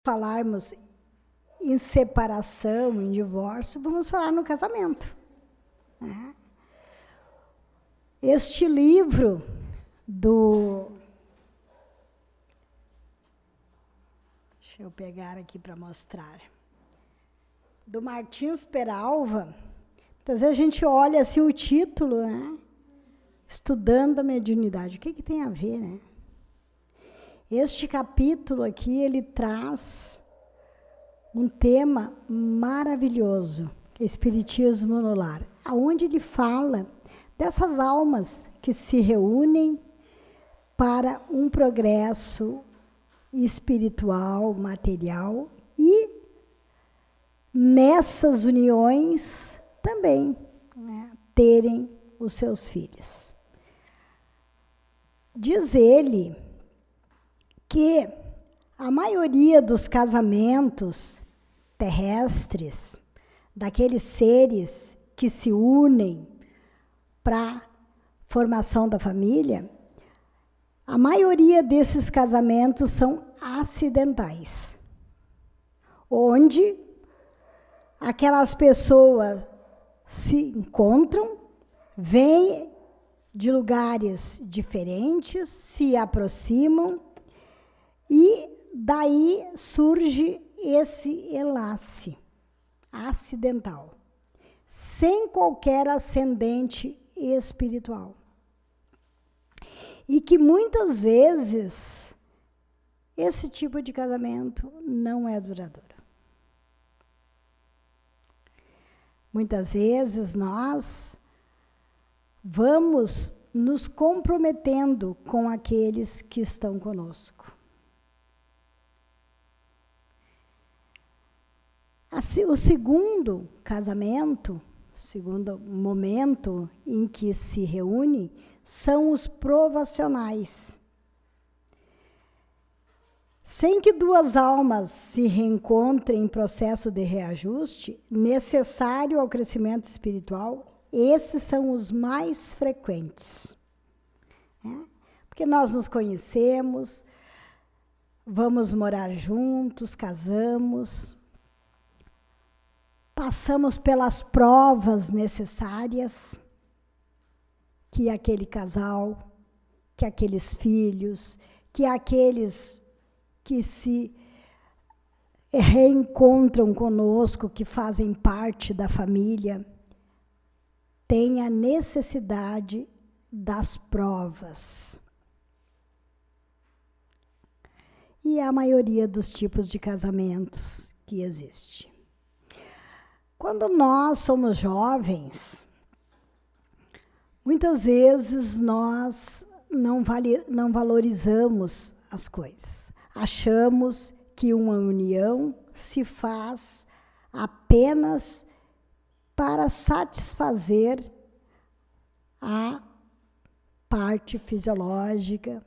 falarmos em separação, em divórcio, vamos falar no casamento. Né? Este livro deixa eu pegar aqui para mostrar, do Martins Peralva. Às vezes a gente olha assim o título, né? Estudando a mediunidade. O que tem a ver, né? Este capítulo aqui, ele traz um tema maravilhoso, que é Espiritismo no Lar, onde ele fala dessas almas que se reúnem para um progresso espiritual, material, e nessas uniões também, né, terem os seus filhos. Diz ele que a maioria dos casamentos terrestres, daqueles seres que se unem para a formação da família, a maioria desses casamentos são acidentais, onde aquelas pessoas se encontram, vêm de lugares diferentes, se aproximam, e daí surge esse enlace acidental, sem qualquer ascendente espiritual. E que muitas vezes esse tipo de casamento não é duradouro. Muitas vezes nós vamos nos comprometendo com aqueles que estão conosco. O segundo casamento, segundo momento em que se reúne, são os provacionais. Sem que duas almas se reencontrem em processo de reajuste, necessário ao crescimento espiritual, esses são os mais frequentes. Né? Porque nós nos conhecemos, vamos morar juntos, casamos, passamos pelas provas necessárias que aquele casal, que aqueles filhos, que aqueles que se reencontram conosco, que fazem parte da família, têm a necessidade das provas. E a maioria dos tipos de casamentos que existe. Quando nós somos jovens, muitas vezes nós não valorizamos as coisas. Achamos que uma união se faz apenas para satisfazer a parte fisiológica,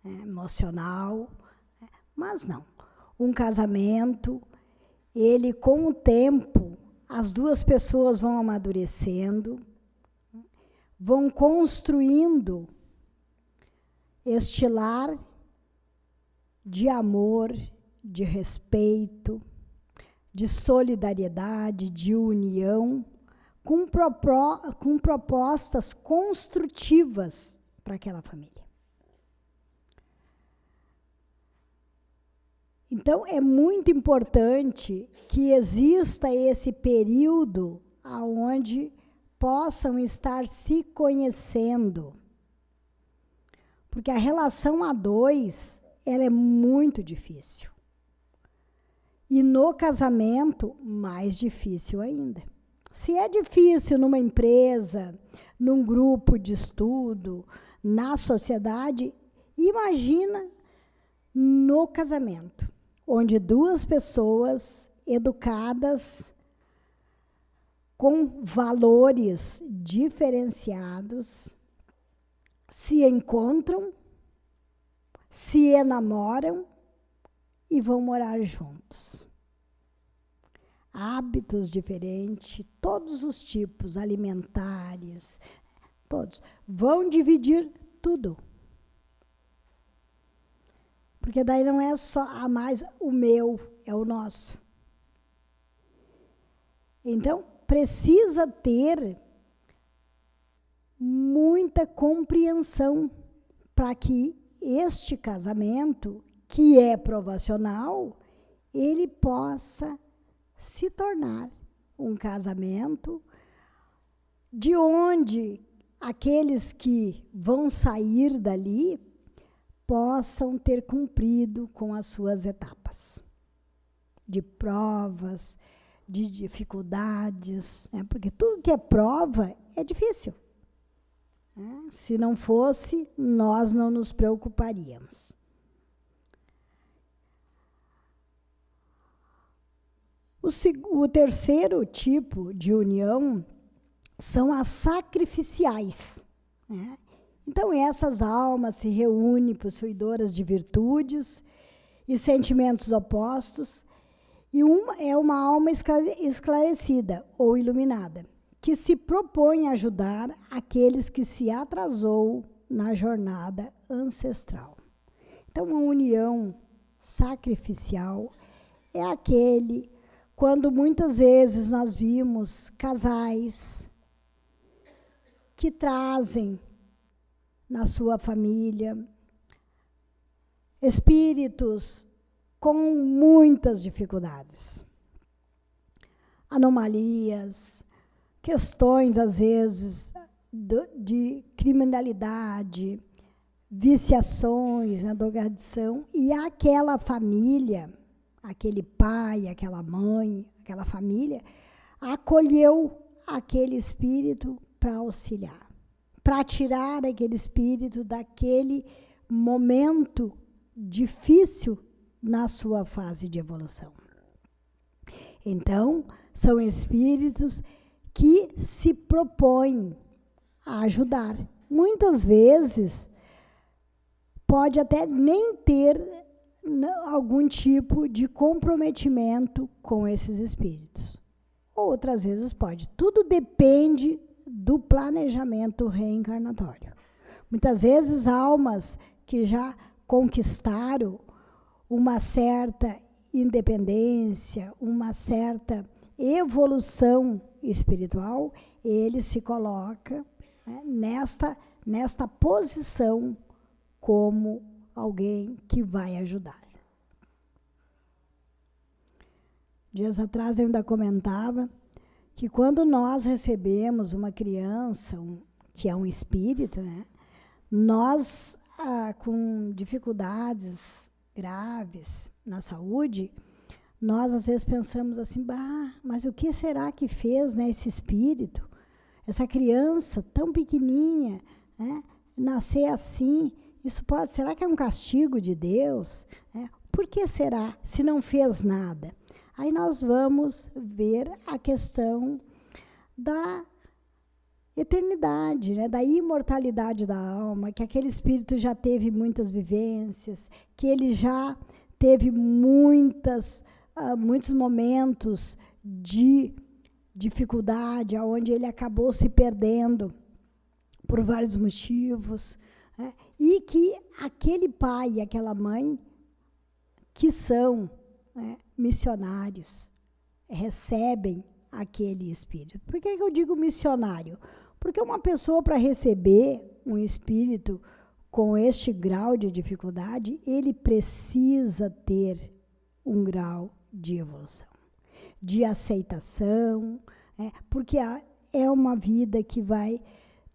emocional, mas não. Um casamento, ele com o tempo, as duas pessoas vão amadurecendo, vão construindo este lar de amor, de respeito, de solidariedade, de união, com propostas construtivas para aquela família. Então, é muito importante que exista esse período onde possam estar se conhecendo. Porque a relação a dois, ela é muito difícil. E no casamento, mais difícil ainda. Se é difícil numa empresa, num grupo de estudo, na sociedade, imagina no casamento, onde duas pessoas educadas, com valores diferenciados, se encontram, se enamoram e vão morar juntos. Hábitos diferentes, todos os tipos, alimentares, todos, vão dividir tudo. Porque daí não é só mais o meu, é o nosso. Então, precisa ter muita compreensão para que este casamento, que é provacional, ele possa se tornar um casamento de onde aqueles que vão sair dali possam ter cumprido com as suas etapas de provas, de dificuldades, né? Porque tudo que é prova é difícil. Né? Se não fosse, nós não nos preocuparíamos. O terceiro tipo de união são as sacrificiais. Né? Então, essas almas se reúnem possuidoras de virtudes e sentimentos opostos, e uma é uma alma esclarecida ou iluminada, que se propõe a ajudar aqueles que se atrasou na jornada ancestral. Então, uma união sacrificial é aquele quando muitas vezes nós vimos casais que trazem na sua família espíritos com muitas dificuldades, anomalias, questões, às vezes, de criminalidade, viciações, né, drogadição, e aquela família, aquele pai, aquela mãe, aquela família, acolheu aquele espírito para auxiliar, para tirar aquele espírito daquele momento difícil na sua fase de evolução. Então, são espíritos que se propõem a ajudar. Muitas vezes, pode até nem ter algum tipo de comprometimento com esses espíritos. Outras vezes pode. Tudo depende do planejamento reencarnatório. Muitas vezes, almas que já conquistaram uma certa independência, uma certa evolução espiritual, ele se coloca, né, nesta posição como alguém que vai ajudar. Dias atrás eu ainda comentava que quando nós recebemos uma criança, que é um espírito, né, nós, com dificuldades graves na saúde, nós às vezes pensamos assim, mas o que será que fez, né, esse espírito, essa criança tão pequenininha, né, nascer assim? Será que é um castigo de Deus? Por que será, se não fez nada? Aí nós vamos ver a questão da eternidade, né, da imortalidade da alma, que aquele espírito já teve muitas vivências, que ele já teve muitos momentos de dificuldade, onde ele acabou se perdendo por vários motivos, né, e que aquele pai e aquela mãe, que são, né, missionários, recebem aquele espírito. Por que eu digo missionário? Porque uma pessoa, para receber um espírito com este grau de dificuldade, ele precisa ter um grau de evolução, de aceitação, porque é uma vida que vai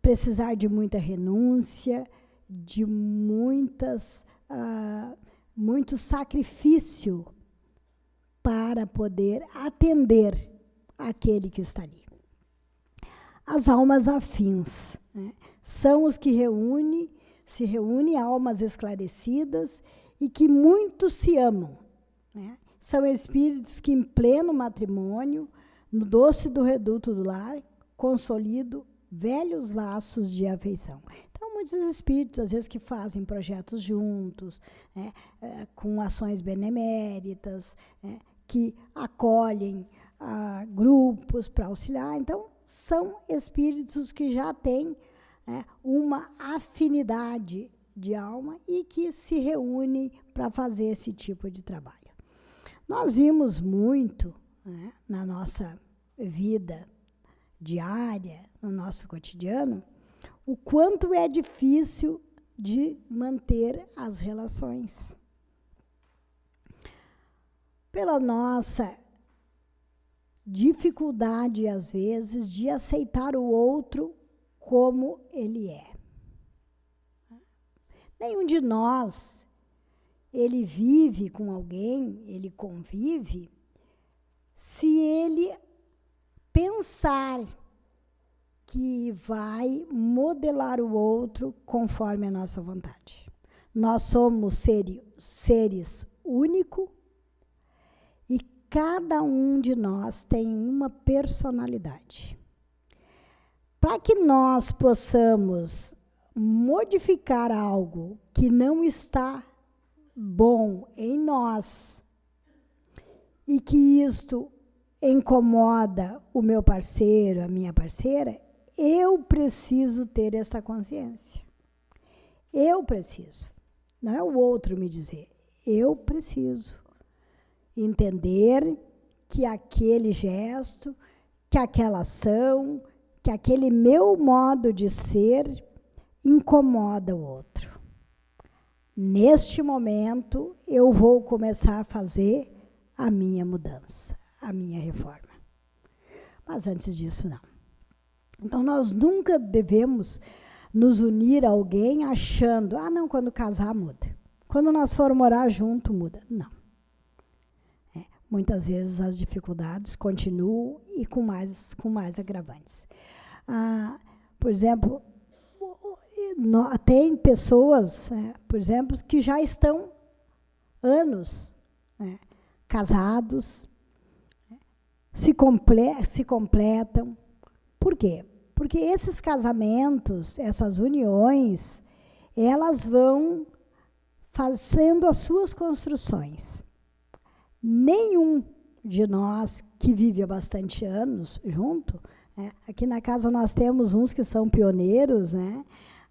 precisar de muita renúncia, de muito sacrifício para poder atender aquele que está ali. As almas afins, né, são os que se reúnem almas esclarecidas e que muito se amam. Né? São espíritos que, em pleno matrimônio, no doce do reduto do lar, consolidam velhos laços de afeição. Então, muitos espíritos, às vezes, que fazem projetos juntos, né, com ações beneméritas, né, que acolhem grupos para auxiliar. Então, são espíritos que já têm, né, uma afinidade de alma e que se reúnem para fazer esse tipo de trabalho. Nós vimos muito, né, na nossa vida diária, no nosso cotidiano, o quanto é difícil de manter as relações. Pela nossa dificuldade, às vezes, de aceitar o outro como ele é. Nenhum de nós, ele vive com alguém, ele convive, se ele pensar que vai modelar o outro conforme a nossa vontade. Nós somos seres únicos e cada um de nós tem uma personalidade. Para que nós possamos modificar algo que não está bom em nós e que isto incomoda o meu parceiro, a minha parceira, eu preciso ter essa consciência. Eu preciso. Não é o outro me dizer. Eu preciso entender que aquele gesto, que aquela ação, que aquele meu modo de ser incomoda o outro. Neste momento, eu vou começar a fazer a minha mudança, a minha reforma. Mas antes disso, não. Então, nós nunca devemos nos unir a alguém achando, não, quando casar muda. Quando nós formos morar junto, muda. Não. Muitas vezes as dificuldades continuam e com mais agravantes. Por exemplo, tem pessoas, por exemplo, que já estão anos casados, se completam. Por quê? Porque esses casamentos, essas uniões, elas vão fazendo as suas construções. Nenhum de nós que vive há bastante anos junto, aqui na casa nós temos uns que são pioneiros, né?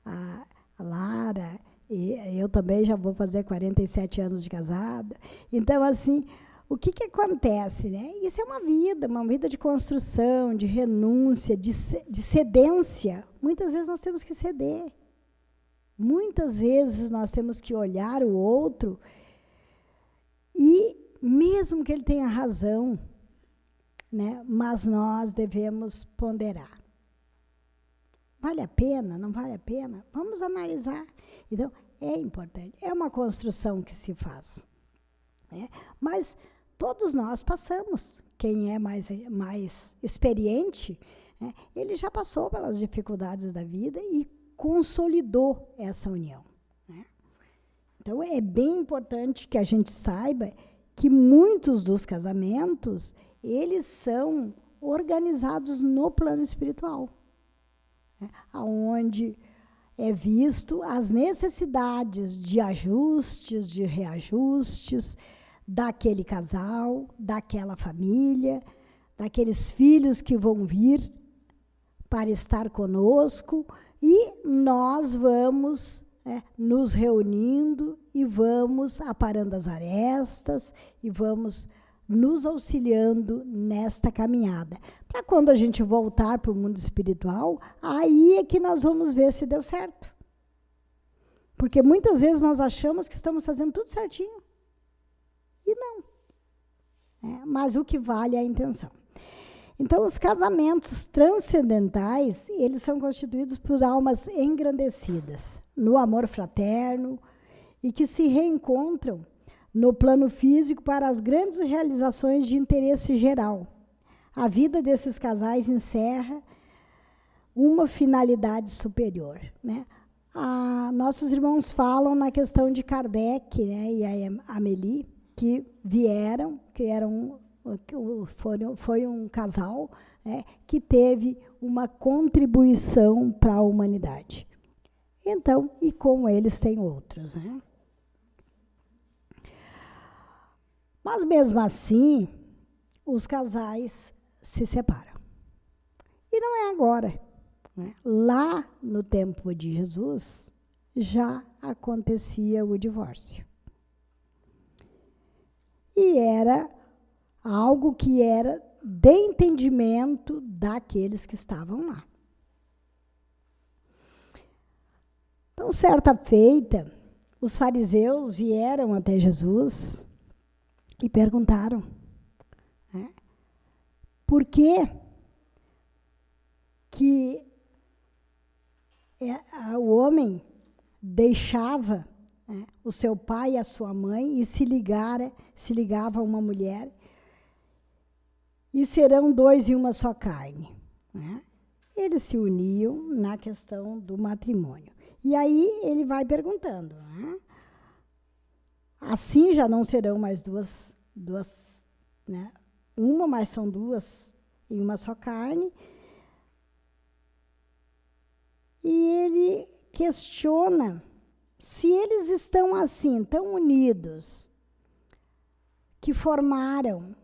A Lara, e eu também já vou fazer 47 anos de casada. Então, assim, o que acontece, né? Isso é uma vida de construção, de renúncia, de cedência. Muitas vezes nós temos que ceder. Muitas vezes nós temos que olhar o outro e, mesmo que ele tenha razão, né, mas nós devemos ponderar. Vale a pena? Não vale a pena? Vamos analisar. Então, é importante. É uma construção que se faz. Mas todos nós passamos. Quem é mais experiente, ele já passou pelas dificuldades da vida e consolidou essa união. Então, é bem importante que a gente saiba que muitos dos casamentos, eles são organizados no plano espiritual, onde é visto as necessidades de ajustes, de reajustes daquele casal, daquela família, daqueles filhos que vão vir para estar conosco, e nós vamos nos reunindo e vamos aparando as arestas e vamos nos auxiliando nesta caminhada. Para quando a gente voltar para o mundo espiritual, aí é que nós vamos ver se deu certo. Porque muitas vezes nós achamos que estamos fazendo tudo certinho. E não. Mas o que vale é a intenção. Então, os casamentos transcendentais, eles são constituídos por almas engrandecidas, no amor fraterno, e que se reencontram no plano físico para as grandes realizações de interesse geral. A vida desses casais encerra uma finalidade superior. Nossos irmãos falam na questão de Kardec, e a Amélie, que vieram, foi um casal que teve uma contribuição para a humanidade. Então, e com eles tem outros. Mas, mesmo assim, os casais se separam. E não é agora. Lá no tempo de Jesus, já acontecia o divórcio. E era algo que era de entendimento daqueles que estavam lá. Então, certa feita, os fariseus vieram até Jesus e perguntaram, né, por que o homem deixava, né, o seu pai e a sua mãe e se ligava a uma mulher e serão dois em uma só carne, né? Eles se uniam na questão do matrimônio. E aí ele vai perguntando, né? Assim já não serão mais duas, né? Uma, mas são duas em uma só carne. E ele questiona se eles estão assim, tão unidos, que formaram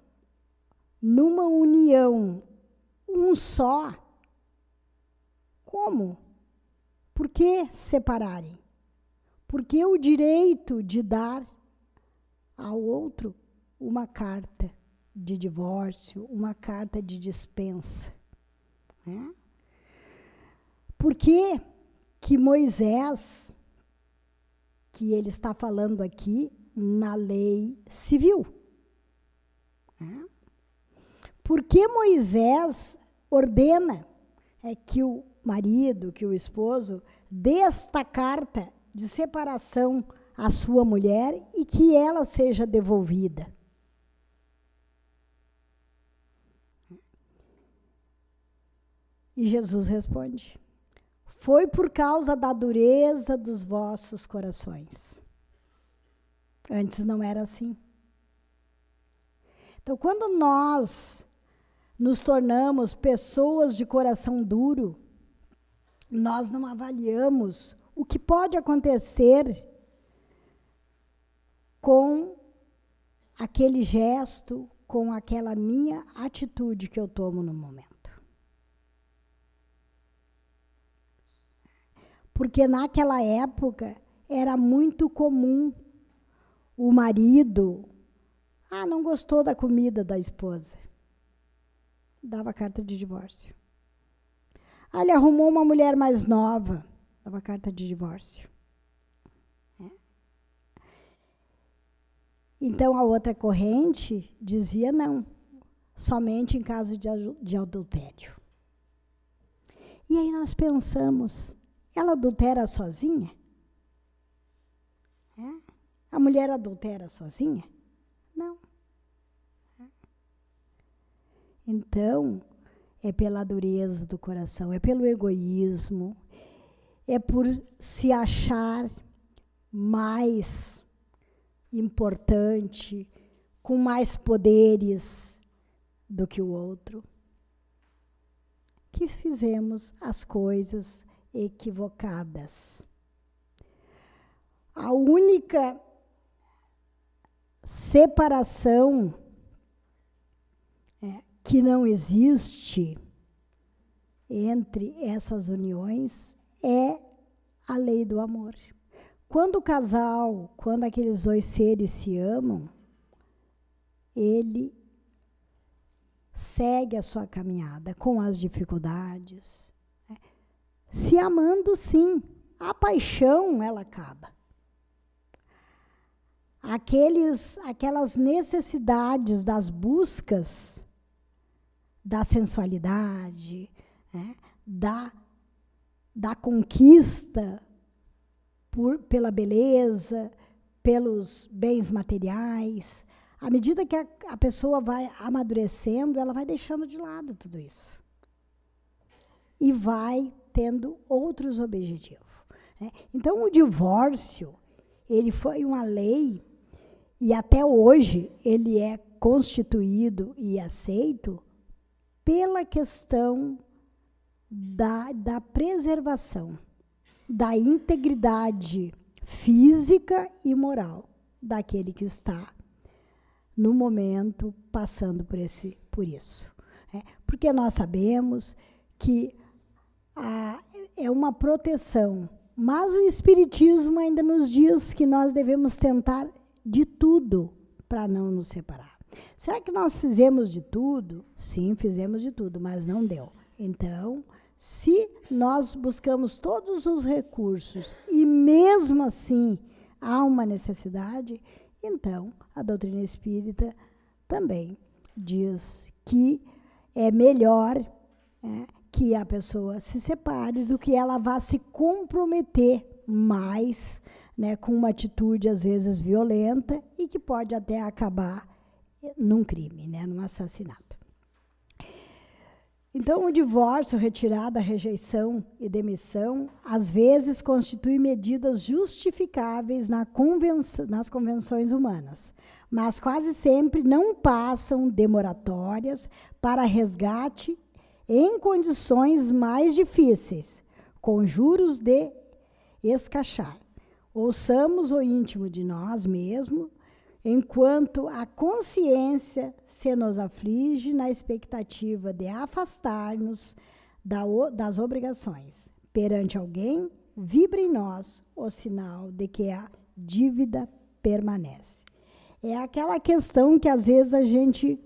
numa união um só, como? Por que separarem? Por que o direito de dar ao outro uma carta de divórcio, uma carta de dispensa? Né? Por que que Moisés, que ele está falando aqui na lei civil, né? Por que Moisés ordena que o marido, que o esposo, dê esta carta de separação à sua mulher e que ela seja devolvida? E Jesus responde: foi por causa da dureza dos vossos corações. Antes não era assim. Então, quando nós nos tornamos pessoas de coração duro, nós não avaliamos o que pode acontecer com aquele gesto, com aquela minha atitude que eu tomo no momento. Porque naquela época era muito comum o marido, não gostou da comida da esposa, dava carta de divórcio. Ele arrumou uma mulher mais nova, dava carta de divórcio. Então a outra corrente dizia não, somente em caso de adultério. E aí nós pensamos, ela adultera sozinha? A mulher adultera sozinha? Não. Então, é pela dureza do coração, é pelo egoísmo, é por se achar mais importante, com mais poderes do que o outro, que fizemos as coisas equivocadas. A única separação que não existe entre essas uniões é a lei do amor. Quando o casal, quando aqueles dois seres se amam, ele segue a sua caminhada com as dificuldades, se amando, sim. A paixão, ela acaba. Aquelas necessidades das buscas da sensualidade, da conquista pela beleza, pelos bens materiais. À medida que a pessoa vai amadurecendo, ela vai deixando de lado tudo isso. E vai tendo outros objetivos. Então, o divórcio, ele foi uma lei, e até hoje ele é constituído e aceito pela questão da preservação, da integridade física e moral daquele que está, no momento, passando por isso. Porque nós sabemos que é uma proteção Mas o Espiritismo ainda nos diz que nós devemos tentar de tudo para não nos separar. Será que nós fizemos de tudo? Sim, fizemos de tudo, mas não deu. Então, se nós buscamos todos os recursos e mesmo assim há uma necessidade, então a doutrina espírita também diz que é melhor que a pessoa se separe do que ela vá se comprometer mais, né, com uma atitude às vezes violenta e que pode até acabar num crime, né, num assassinato. Então, o divórcio, retirada, rejeição e demissão, às vezes constitui medidas justificáveis nas convenções humanas, mas quase sempre não passam de moratórias para resgate em condições mais difíceis, com juros de escachar. Ouçamos o íntimo de nós mesmos, enquanto a consciência se nos aflige na expectativa de afastar-nos das obrigações. Perante alguém, vibra em nós o sinal de que a dívida permanece. É aquela questão que às vezes a gente